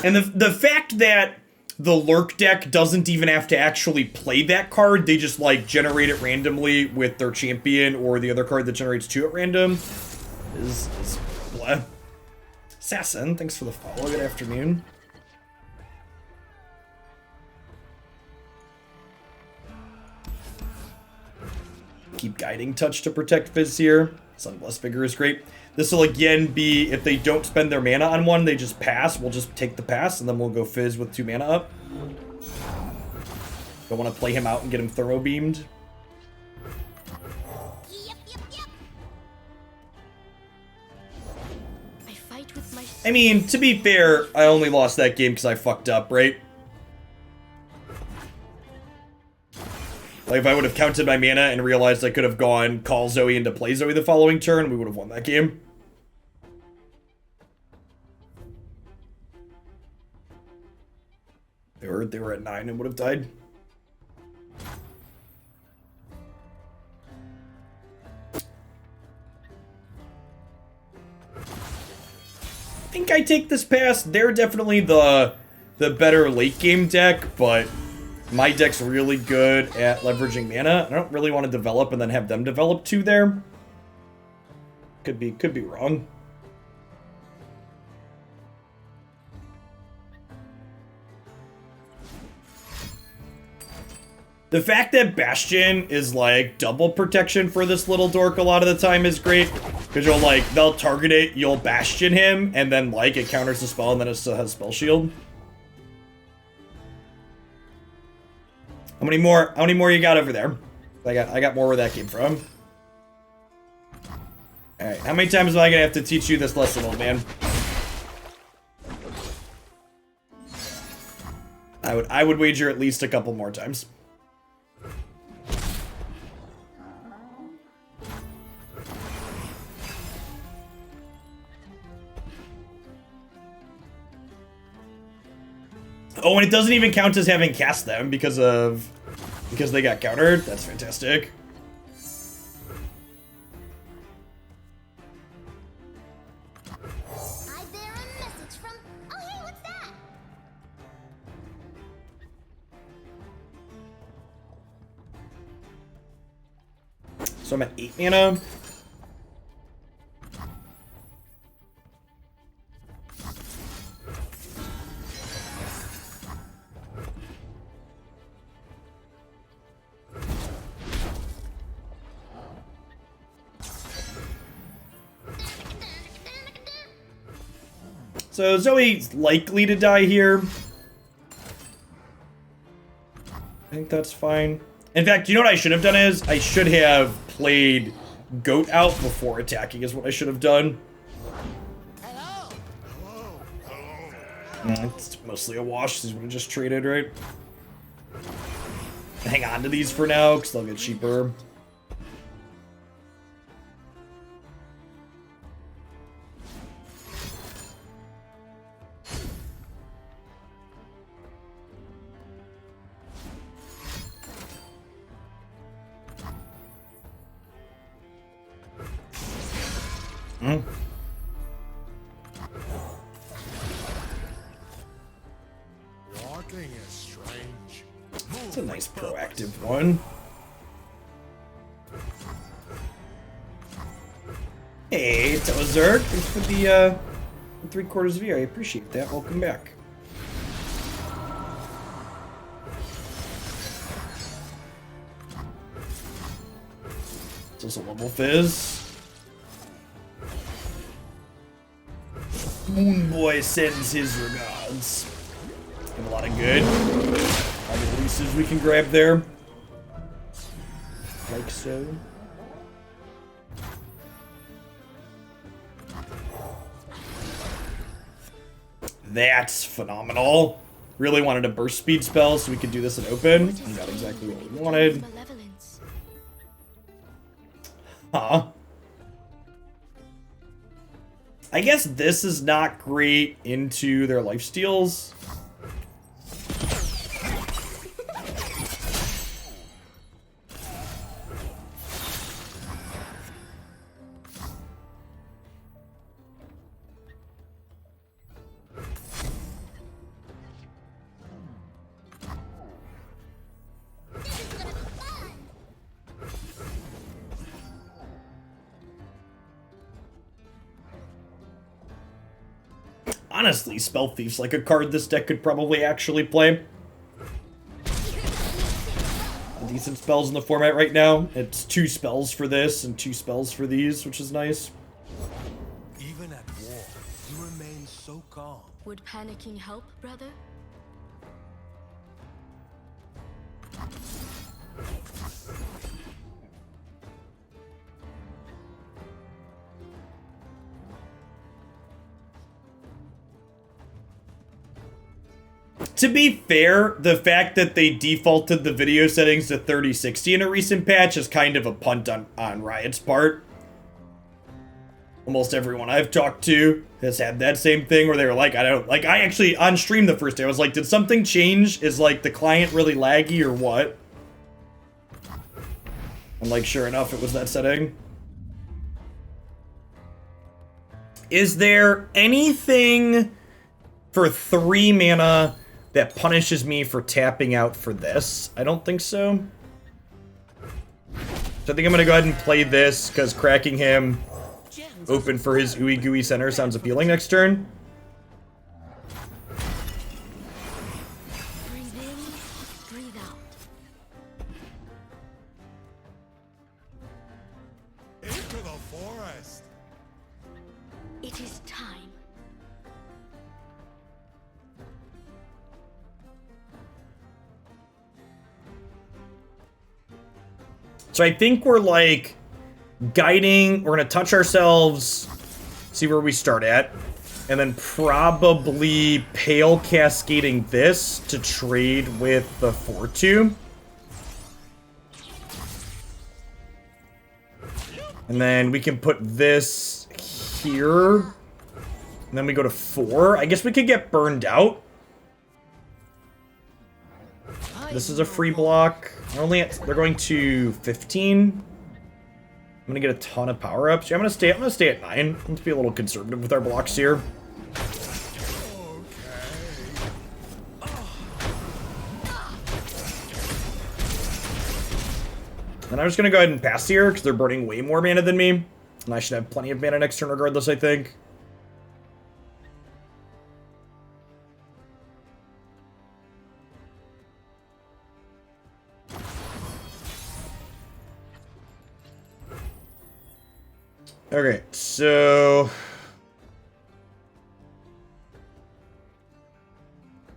And the fact that the Lurk deck doesn't even have to actually play that card, they just like generate it randomly with their champion or the other card that generates 2 at random is blah. Assassin, thanks for the follow. Good afternoon. Keep Guiding Touch to protect Fizz here. Sunblessed Vigor is great. This will again be, if they don't spend their mana on one, they just pass. We'll just take the pass, and then we'll go Fizz with 2 mana up. Don't want to play him out and get him thorough beamed. I mean, to be fair, I only lost that game because I fucked up, right? Like, if I would have counted my mana and realized I could have gone call Zoe into play Zoe the following turn, we would have won that game. They were at 9 and would have died. I think I take this pass. They're definitely the better late game deck, but my deck's really good at leveraging mana. I don't really want to develop and then have them develop 2 there. Could be wrong. The fact that Bastion is like double protection for this little dork a lot of the time is great. Because you'll like, they'll target it, you'll Bastion him, and then like it counters the spell and then it still has spell shield. How many more you got over there? I got more where that came from. Alright, how many times am I gonna have to teach you this lesson, old man? I would wager at least a couple more times. Oh, and it doesn't even count as having cast them because they got countered. That's fantastic. I bear a message from. Oh, hey, what's that? So I'm at 8 mana. So Zoe's likely to die here. I think that's fine. In fact, you know what I should have done is, I should have played Goat out before attacking is what I should have done. It's mostly a wash, these would have just traded, right? Hang on to these for now, because they'll get cheaper. Walking is strange. It's a nice proactive one. Hey, it's Ozark. Thanks for the 3/4 of you. I appreciate that. Welcome back. It's also level Fizz. Moon Boy sends his regards. Give a lot of good. All the releases we can grab there. Like so. That's phenomenal. Really wanted a burst speed spell so we could do this in open. We got exactly what we wanted. Malevolence. Huh. I guess this is not great into their lifesteals. Honestly, Spell Thief's like a card this deck could probably actually play. Decent spells in the format right now. It's 2 spells for this and 2 spells for these, which is nice. Even at war, you remain so calm. Would panicking help, brother? To be fair, the fact that they defaulted the video settings to 3060 in a recent patch is kind of a punt on Riot's part. Almost everyone I've talked to has had that same thing where they were like, I actually, on stream the first day, I was like, did something change? Is, like, the client really laggy or what? And, like, sure enough, it was that setting. Is there anything for 3 mana that punishes me for tapping out for this? I don't think so. So I think I'm going to go ahead and play this, because cracking him open for his ooey gooey center sounds appealing next turn. Breathe in, breathe out. Into the forest. It is time. So I think we're like guiding, we're gonna touch ourselves, see where we start at, and then probably Pale Cascading this to trade with the 4-2. And then we can put this here, and then we go to 4. I guess we could get burned out. This is a free block. They're only at, they're going to 15. I'm gonna get a ton of power-ups. Yeah, I'm gonna stay at 9. Let's be a little conservative with our blocks here. And I'm just gonna go ahead and pass here, because they're burning way more mana than me. And I should have plenty of mana next turn regardless, I think. Okay, so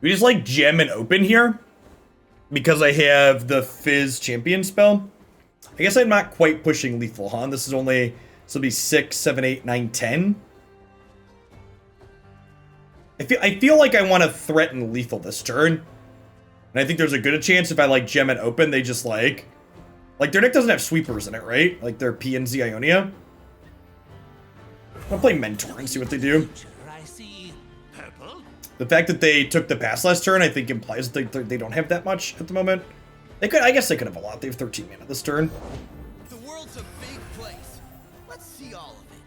we just like gem and open here because I have the Fizz champion spell. I guess I'm not quite pushing lethal, huh? This is only, this will be 6, 7, 8, 9, 10. I feel like I want to threaten lethal this turn. And I think there's a good chance if I like gem and open, they just like their deck doesn't have sweepers in it, right? Like their PNZ Ionia. I'll play Mentor and see what they do. I see purple. The fact that they took the pass last turn, I think, implies that they don't have that much at the moment. They could, I guess they could have a lot. They have 13 mana this turn. The world's a big place. Let's see all of it.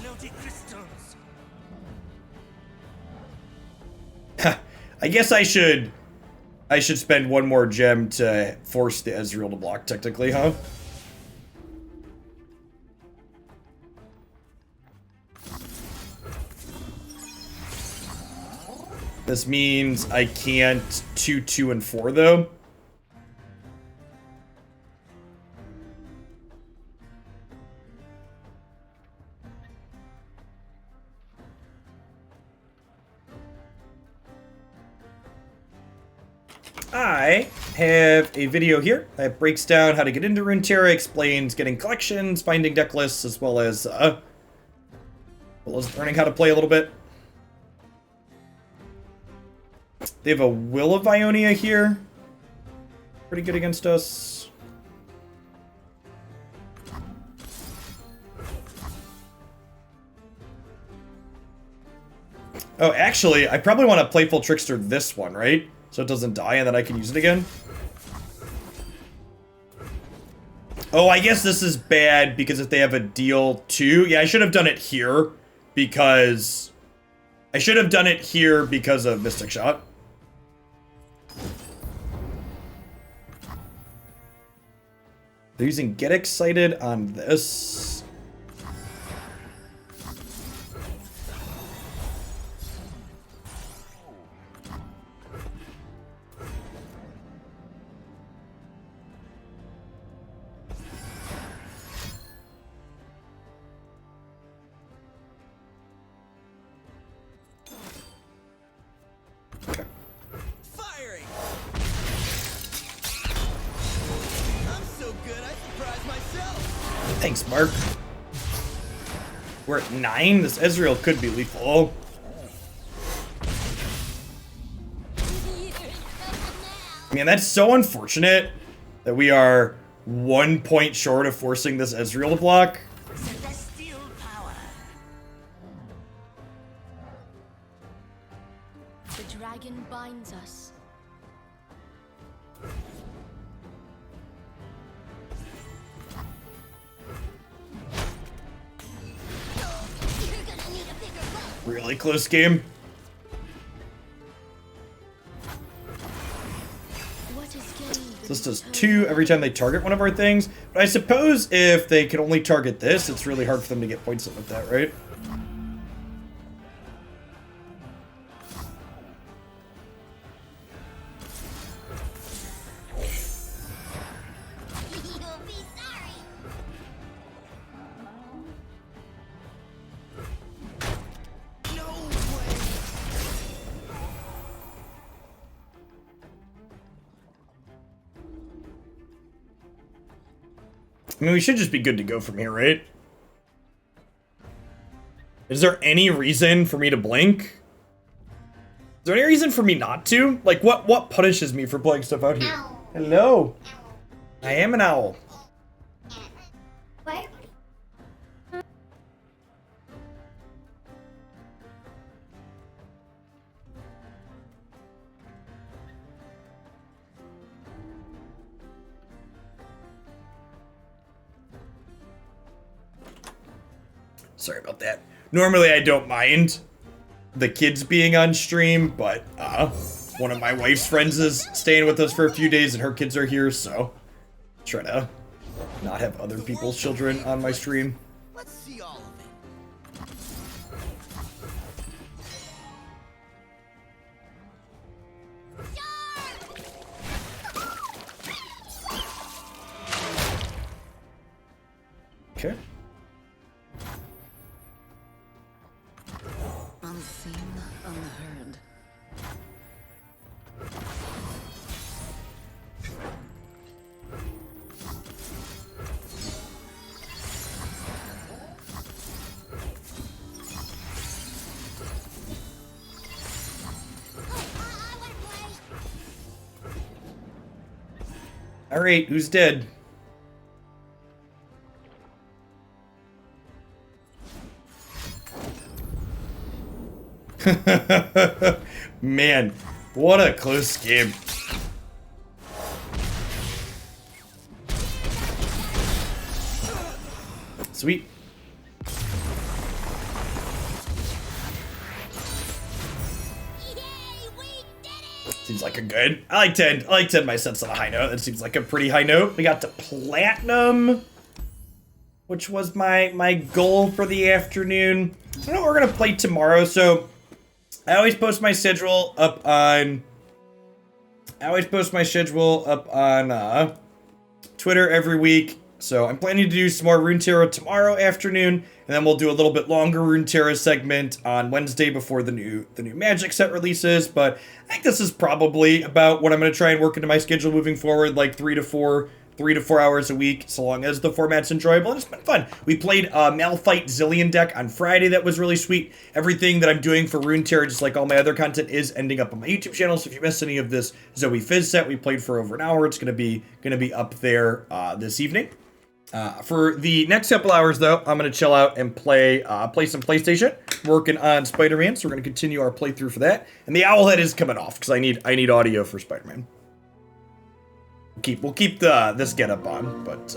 Floating crystals. I guess I should spend one more gem to force the Ezreal to block, technically, huh? This means I can't 2, 2, and 4, though. I have a video here that breaks down how to get into Runeterra, explains getting collections, finding deck lists, as well as learning how to play a little bit. They have a Will of Ionia here. Pretty good against us. Oh, actually, I probably want to Playful Trickster this one, right? So it doesn't die and then I can use it again. Oh, I guess this is bad because if they have a deal too. Yeah, I should have done it here because... I should have done it here because of Mystic Shot. They're using Get Excited on this. Firing! I'm so good, I surprised myself. Thanks, Mark. We're at 9. This Ezreal could be lethal. Man, that's so unfortunate that we are 1 point short of forcing this Ezreal to block. Celestial power. The dragon binds us. You're gonna need a bigger boat. Really close game. What is gained? This does 2 every time they target one of our things. But I suppose if they can only target this, it's really hard for them to get points with that, right? You'll be sorry. No way! I mean, we should just be good to go from here, right? Is there any reason for me to blink? Is there any reason for me not to? Like, what punishes me for playing stuff out here? Ow. Hello. I am an owl. What? Sorry about that. Normally I don't mind the kids being on stream, but one of my wife's friends is staying with us for a few days and her kids are here, so try to not have other people's children on my stream. Let's see all of it. Okay. Unseen, unheard. I wanna play. Alright, who's dead? Man, what a close game. Sweet. Yay, we did it! Seems like a good. I like 10. I like 10 my sets on a high note. That seems like a pretty high note. We got to platinum, which was my goal for the afternoon. I don't know what we're gonna play tomorrow, so I always post my schedule up on Twitter every week. So I'm planning to do some more Runeterra tomorrow afternoon, and then we'll do a little bit longer Runeterra segment on Wednesday before the new Magic set releases. But I think this is probably about what I'm going to try and work into my schedule moving forward, like 3 to 4 hours a week, so long as the format's enjoyable. And it's been fun. We played a Malphite Zillion deck on Friday that was really sweet. Everything that I'm doing for Runeterra, just like all my other content, is ending up on my YouTube channel. So if you missed any of this Zoe Fizz set we played for over an hour, it's gonna be up there this evening. For the next couple hours, though, I'm going to chill out and play some PlayStation, working on Spider-Man, so we're going to continue our playthrough for that. And the Owlhead is coming off, because I need audio for Spider-Man. We'll keep this get-up on, but